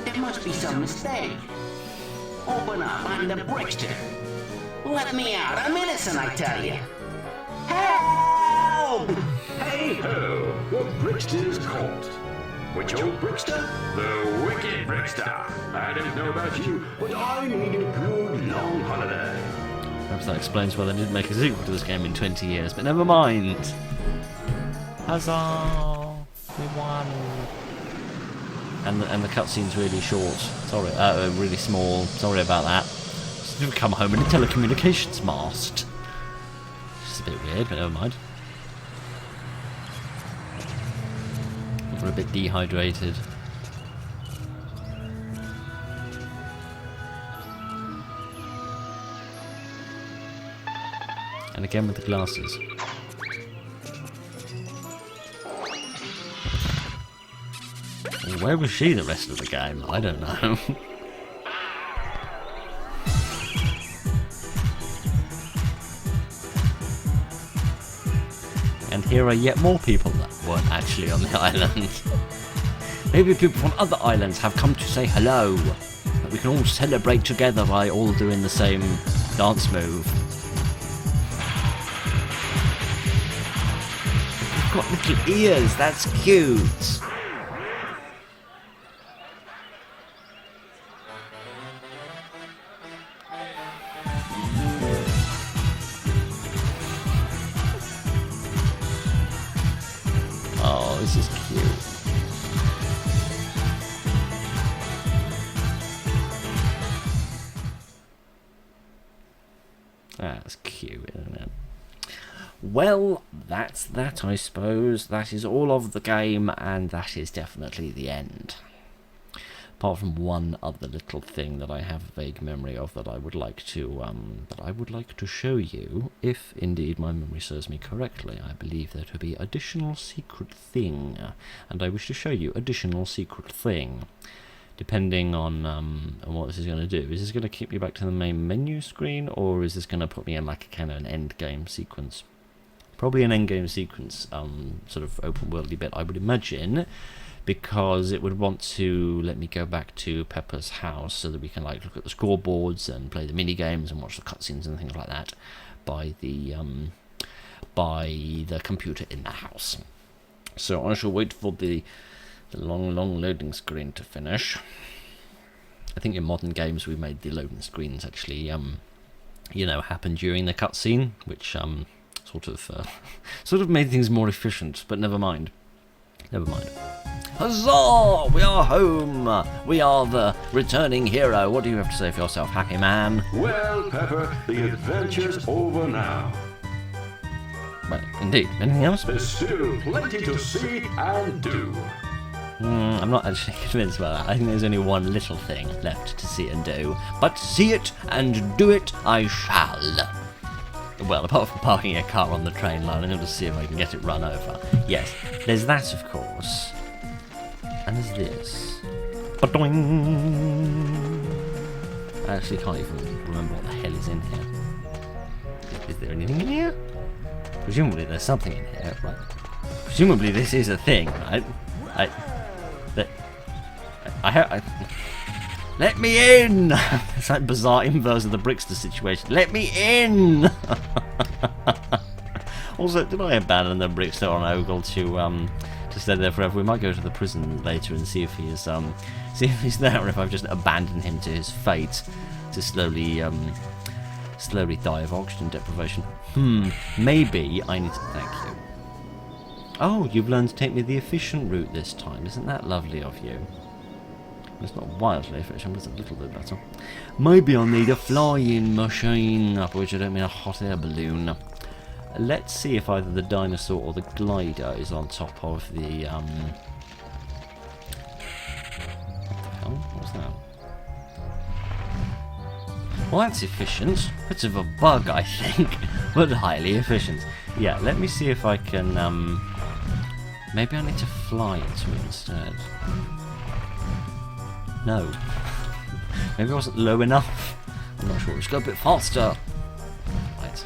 There must be some mistake. Open up! I'm the Brickster. Let me out! I'm innocent, I tell you. Help! Hey-ho! The Brickster's caught. Which old Brickster? The Wicked Brickster. I don't know about you, but I need a good long holiday. Perhaps that explains why they didn't make a sequel to this game in 20 years, but never mind. Huzzah! We won! And the cutscene's really short. Sorry, really small. Sorry about that. Just come home in a telecommunications mast. It's a bit weird, but never mind. We're a bit dehydrated. And again with the glasses. Where was she the rest of the game? I don't know. And here are yet more people that weren't actually on the island. Maybe people from other islands have come to say hello. That we can all celebrate together by all doing the same dance move. You've got little ears, that's cute. Oh, this is cute. That's cute, isn't it? Well, that's that, I suppose. That is all of the game, and that is definitely the end. Apart from one other little thing that I have a vague memory of that I would like to show you, if indeed my memory serves me correctly. I believe there to be additional secret thing, and I wish to show you additional secret thing. Depending on what this is going to do. Is this going to keep me back to the main menu screen, or is this going to put me in like a kind of an end game sequence? Probably an end game sequence, sort of open worldy bit, I would imagine, because it would want to let me go back to Pepper's house so that we can like look at the scoreboards and play the mini games and watch the cutscenes and things like that by the computer in the house. So I shall wait for the long loading screen to finish. I think in modern games we made the loading screens actually, happen during the cutscene, which sort of made things more efficient. But never mind. Huzzah! We are home! We are the returning hero. What do you have to say for yourself, happy man? Well, Pepper, the adventure's over now. Well, indeed. Anything else? There's still plenty to see and do. I'm not actually convinced about that. I think there's only one little thing left to see and do. But see it and do it I shall. Well, apart from parking a car on the train line in order to see if I can get it run over. Yes, there's that, of course. And there's this. Ba-doing! I actually can't even remember what the hell is in here. Is there anything in here? Presumably there's something in here, right? Presumably this is a thing, right? Let me in! It's like bizarre inverse of the Brickster situation. Let me in! Also, did I abandon the Brickster on Ogle to stay there forever? We might go to the prison later and see if he's there, or if I've just abandoned him to his fate to slowly die of oxygen deprivation. Maybe I need to thank you. Oh, you've learned to take me the efficient route this time. Isn't that lovely of you? It's not wildly efficient, but it's a little bit better. Maybe I'll need a flying machine, by which I don't mean a hot air balloon. Let's see if either the dinosaur or the glider is on top of the, What the hell? What's that? Well, that's efficient. Bit of a bug, I think, but highly efficient. Yeah, let me see if I can, maybe I need to fly into it instead. No. Maybe I wasn't low enough. I'm not sure. Just go a bit faster. Right.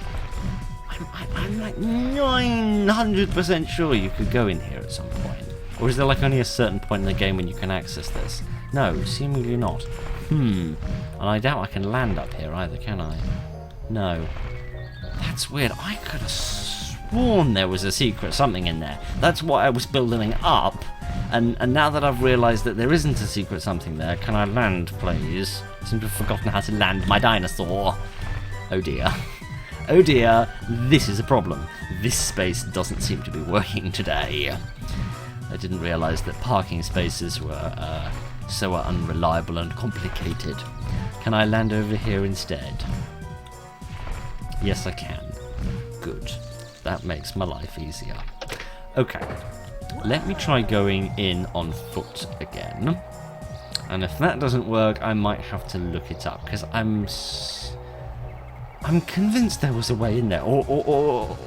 I'm like 900% sure you could go in here at some point. Or is there like only a certain point in the game when you can access this? No, seemingly not. And I doubt I can land up here either, can I? No. That's weird. I could have sworn there was a secret something in there. That's what I was building up. And now that I've realised that there isn't a secret something there, can I land, please? I seem to have forgotten how to land my dinosaur. Oh dear. Oh dear, this is a problem. This space doesn't seem to be working today. I didn't realise that parking spaces were so unreliable and complicated. Can I land over here instead? Yes, I can. Good. That makes my life easier. Okay. Let me try going in on foot again. And if that doesn't work, I might have to look it up, because I'm convinced there was a way in there. Or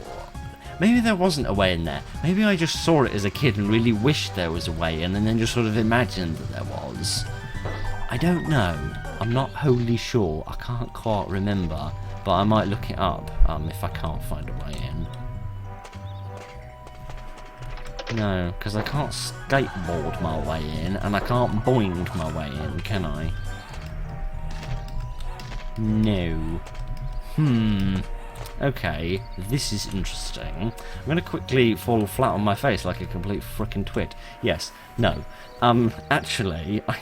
maybe there wasn't a way in there. Maybe I just saw it as a kid and really wished there was a way in, and then just sort of imagined that there was. I don't know. I'm not wholly sure. I can't quite remember, but I might look it up if I can't find a way in. No, because I can't skateboard my way in, and I can't boing my way in, can I? No. Okay, this is interesting. I'm going to quickly fall flat on my face like a complete frickin' twit. Yes, no. Actually, I'm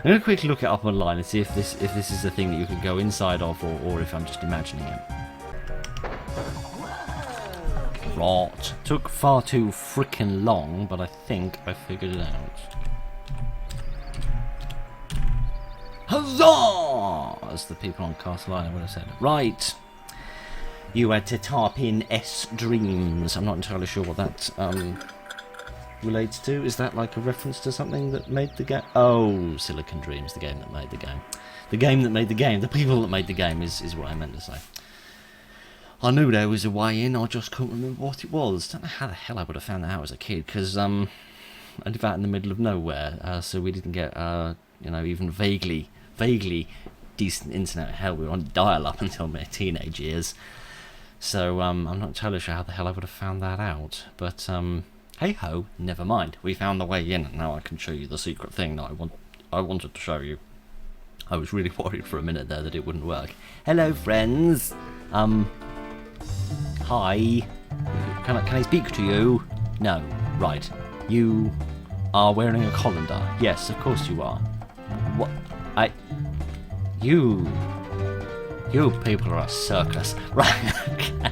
going to quickly look it up online and see if this is a thing that you can go inside of, or if I'm just imagining it. Right. Took far too frickin' long, but I think I figured it out. Huzzah! As the people on Castle Island would have said. Right. You had to type in S Dreams. I'm not entirely sure what that relates to. Is that like a reference to something that made the game? Oh, Silicon Dreams, the game that made the game. The game that made the game. The people that made the game is what I meant to say. I knew there was a way in, I just couldn't remember what it was. Don't know how the hell I would have found that out as a kid, because I live out in the middle of nowhere, so we didn't get, even vaguely decent internet. Hell, we were on dial-up until my teenage years. So I'm not entirely sure how the hell I would have found that out. But hey-ho, never mind. We found the way in, and now I can show you the secret thing that I wanted to show you. I was really worried for a minute there that it wouldn't work. Hello, friends. Hi. Can I speak to you? No. Right. You are wearing a colander. Yes, of course you are. What? You people are a circus. Right, okay.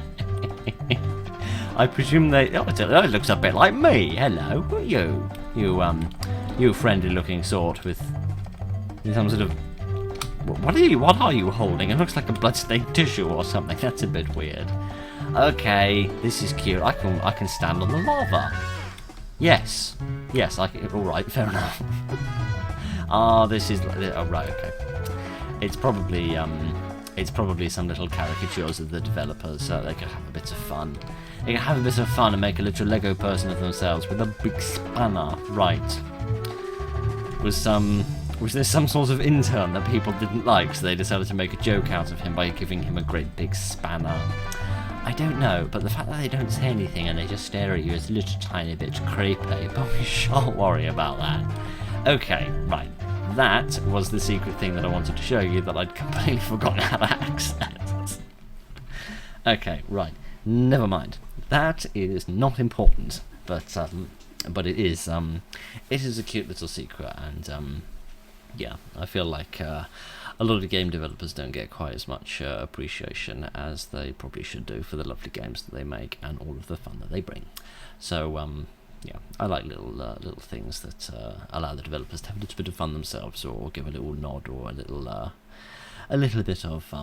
I presume they... Oh, it looks a bit like me. Hello, who are you? You friendly-looking sort with some sort of... What are you holding? It looks like a bloodstained tissue or something. That's a bit weird. Okay, this is cute. I can stand on the lava. Yes, I can... Alright, fair enough. This is... Oh, right, okay. It's probably some little caricatures of the developers so they can have a bit of fun. They can have a bit of fun and make a little Lego person of themselves with a big spanner. Right. Was there some sort of intern that people didn't like, so they decided to make a joke out of him by giving him a great big spanner? I don't know, but the fact that they don't say anything and they just stare at you is a little tiny bit creepy, but we shan't worry about that. Okay, right. That was the secret thing that I wanted to show you that I'd completely forgotten how to access. Okay, right. Never mind. That is not important, but it is a cute little secret, and yeah, I feel like a lot of game developers don't get quite as much appreciation as they probably should do for the lovely games that they make and all of the fun that they bring. So yeah, I like little things that allow the developers to have a little bit of fun themselves, or give a little nod, or a little bit of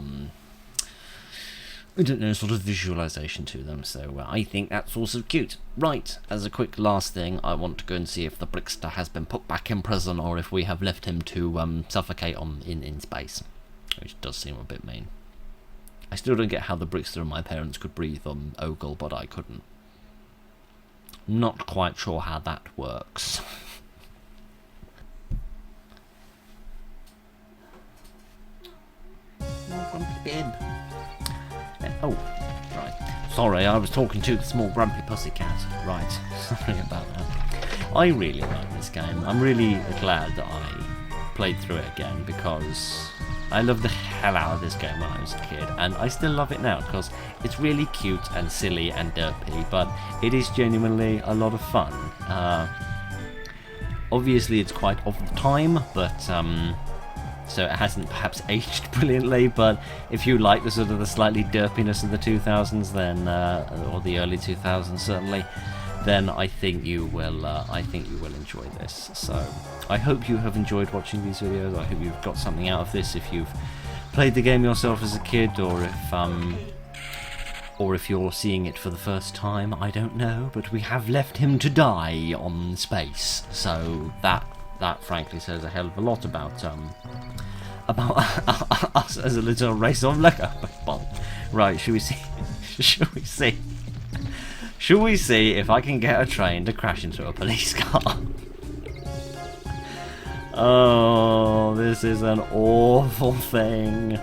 I don't know, sort of visualization to them. So I think that's also cute. Right, as a quick last thing, I want to go and see if the Brickster has been put back in prison, or if we have left him to suffocate in space, which does seem a bit mean. I still don't get how the Brickster and my parents could breathe on Ogle, but I couldn't. Not quite sure how that works. Oh, right. Sorry, I was talking to the small grumpy pussycat. Right, sorry about that. I really like this game. I'm really glad that I played through it again, because I loved the hell out of this game when I was a kid, and I still love it now because it's really cute and silly and derpy, but it is genuinely a lot of fun. Obviously it's quite of the time, but so it hasn't perhaps aged brilliantly, but if you like the sort of the slightly derpiness of the 2000s, then or the early 2000s certainly, then I think you will enjoy this. So I hope you have enjoyed watching these videos. I hope you've got something out of this if you've played the game yourself as a kid, or if you're seeing it for the first time. I don't know, but we have left him to die on space, so that frankly says a hell of a lot about us as a little race of Lego people. Right, should we see? Should we see if I can get a train to crash into a police car? Oh, this is an awful thing.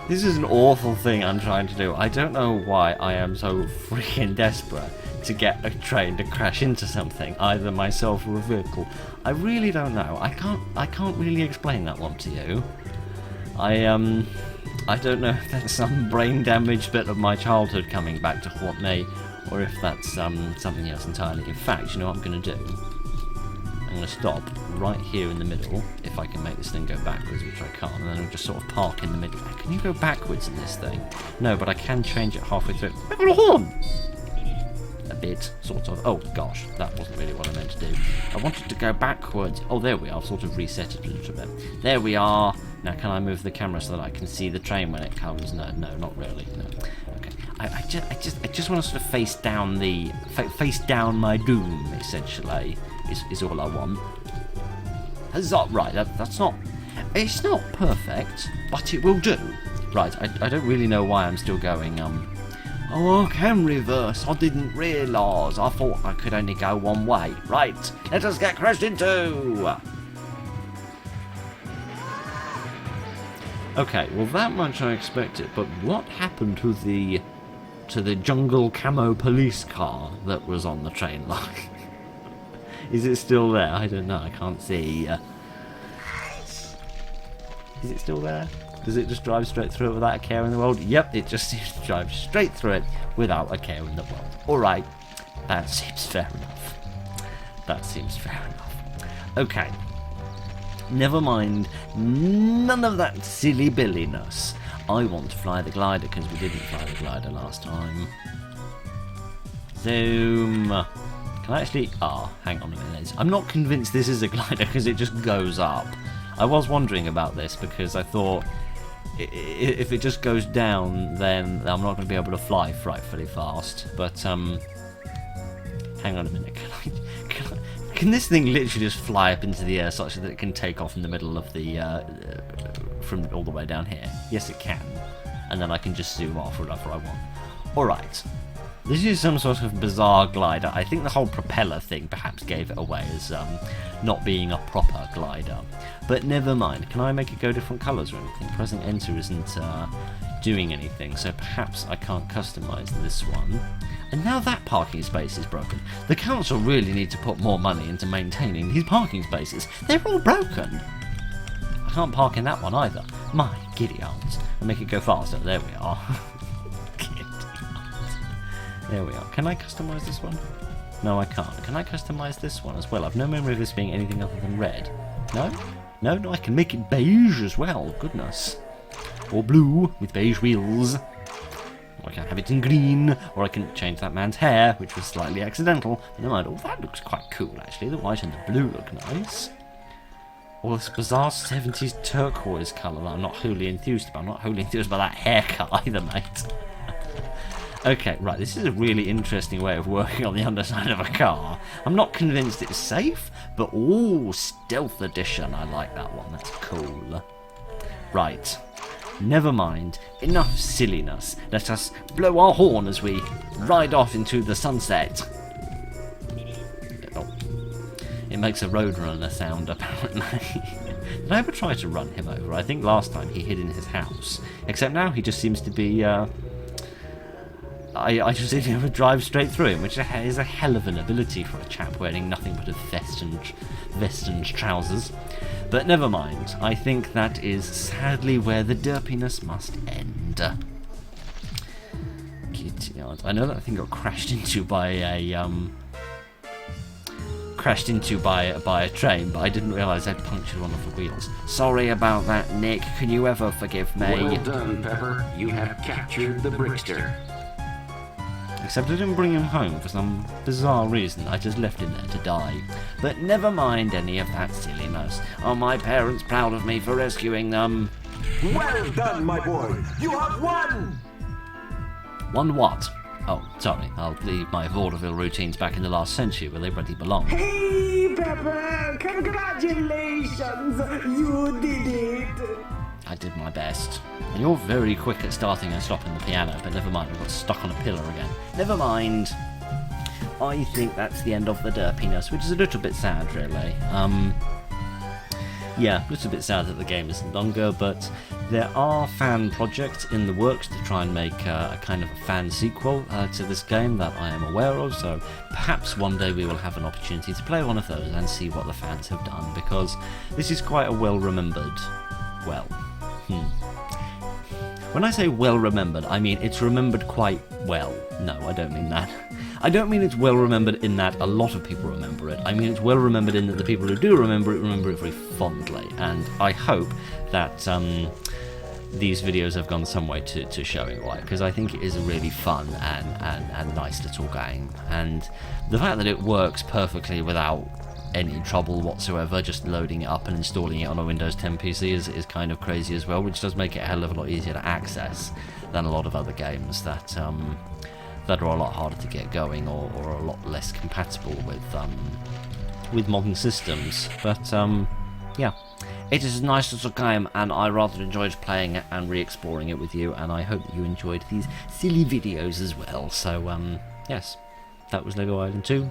This is an awful thing I'm trying to do. I don't know why I am so freaking desperate to get a train to crash into something, either myself or a vehicle. I really don't know. I can't really explain that one to you. I don't know if that's some brain damaged bit of my childhood coming back to haunt me, or if that's something else entirely. In fact, you know what I'm going to do? I'm going to stop right here in the middle, if I can make this thing go backwards, which I can't, and then I'll just sort of park in the middle. Can you go backwards in this thing? No, but I can change it halfway through. I've got a horn! A bit, sort of. Oh gosh, that wasn't really what I meant to do. I wanted to go backwards. Oh, there we are. I've sort of reset it a little bit. There we are. Now, can I move the camera so that I can see the train when it comes? No, not really. No. Okay. I just want to sort of face down my doom. Essentially, is all I want. Right. That's not. It's not perfect, but it will do. Right. I don't really know why I'm still going. Oh, I can reverse. I didn't realise. I thought I could only go one way. Right, let us get crashed into. Okay, well that much I expected, but what happened to the jungle camo police car that was on the train line? Is it still there? I don't know. I can't see. Is it still there? Does it just drive straight through it without a care in the world? Yep, it just seems to drive straight through it without a care in the world. Alright, that seems fair enough. That seems fair enough. Okay. Never mind. None of that silly billiness. I want to fly the glider because we didn't fly the glider last time. Zoom. Can I actually... hang on a minute. I'm not convinced this is a glider because it just goes up. I was wondering about this because I thought if it just goes down, then I'm not going to be able to fly frightfully fast. But, hang on a minute. Can this thing literally just fly up into the air such that it can take off in the middle of the... from all the way down here? Yes, it can. And then I can just zoom off wherever I want. Alright. This is some sort of bizarre glider. I think the whole propeller thing perhaps gave it away as not being a proper glider. But never mind. Can I make it go different colours or anything? Pressing enter isn't doing anything, so perhaps I can't customise this one. And now that parking space is broken. The council really need to put more money into maintaining these parking spaces. They're all broken. I can't park in that one either. My giddy aunt. I'll make it go faster. There we are. There we are. Can I customise this one? No, I can't. Can I customise this one as well? I've no memory of this being anything other than red. No? No, I can make it beige as well. Goodness. Or blue with beige wheels. Or I can have it in green. Or I can change that man's hair, which was slightly accidental. But never mind. Oh, that looks quite cool, actually. The white and the blue look nice. Or this bizarre 70s turquoise colour that I'm not wholly enthused about. I'm not wholly enthused about that haircut either, mate. Okay, right, this is a really interesting way of working on the underside of a car. I'm not convinced it's safe, but ooh, Stealth Edition, I like that one, that's cool. Right, never mind, enough silliness. Let us blow our horn as we ride off into the sunset. Oh, it makes a roadrunner sound, apparently. Did I ever try to run him over? I think last time he hid in his house, except now he just seems to be, I just seem to be able to drive straight through him, which is a hell of an ability for a chap wearing nothing but a vest and trousers. But never mind, I think that is sadly where the derpiness must end. I know that thing got crashed into by a train, but I didn't realise I'd punctured one of the wheels. Sorry about that, Nick. Can you ever forgive me? Well done, Pepper. You have captured the Brickster. Except I didn't bring him home for some bizarre reason. I just left him there to die. But never mind any of that silliness. Are my parents proud of me for rescuing them? Well done, my boy. You have won. Won what? Oh, sorry. I'll leave my vaudeville routines back in the last century where they really belong. Hey, Pepper. Congratulations. You did it. I did my best. And you're very quick at starting and stopping the piano, but never mind, I got stuck on a pillar again. Never mind. I think that's the end of the derpiness, which is a little bit sad, really. Yeah, a little bit sad that the game isn't longer, but there are fan projects in the works to try and make a kind of a fan sequel to this game that I am aware of, so perhaps one day we will have an opportunity to play one of those and see what the fans have done, because this is quite a well-remembered... When I say well remembered, I mean it's remembered quite well. No, I don't mean that. I don't mean it's well remembered in that a lot of people remember it. I mean it's well remembered in that the people who do remember it very fondly. And I hope that these videos have gone some way to showing why, because I think it is a really fun and nice little game. And the fact that it works perfectly without any trouble whatsoever, just loading it up and installing it on a Windows 10 PC is kind of crazy as well, which does make it a hell of a lot easier to access than a lot of other games that are a lot harder to get going or a lot less compatible with modern systems. But yeah, it is a nice little game and I rather enjoyed playing it and re-exploring it with you, and I hope that you enjoyed these silly videos as well. So yes, that was Lego Island 2.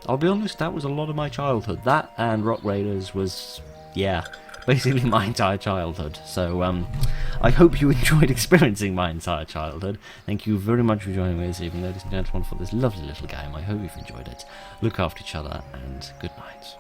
I'll be honest, that was a lot of my childhood. That and Rock Raiders was, yeah, basically my entire childhood. So I hope you enjoyed experiencing my entire childhood. Thank you very much for joining me this evening, ladies and gentlemen, for this lovely little game. I hope you've enjoyed it. Look after each other and good night.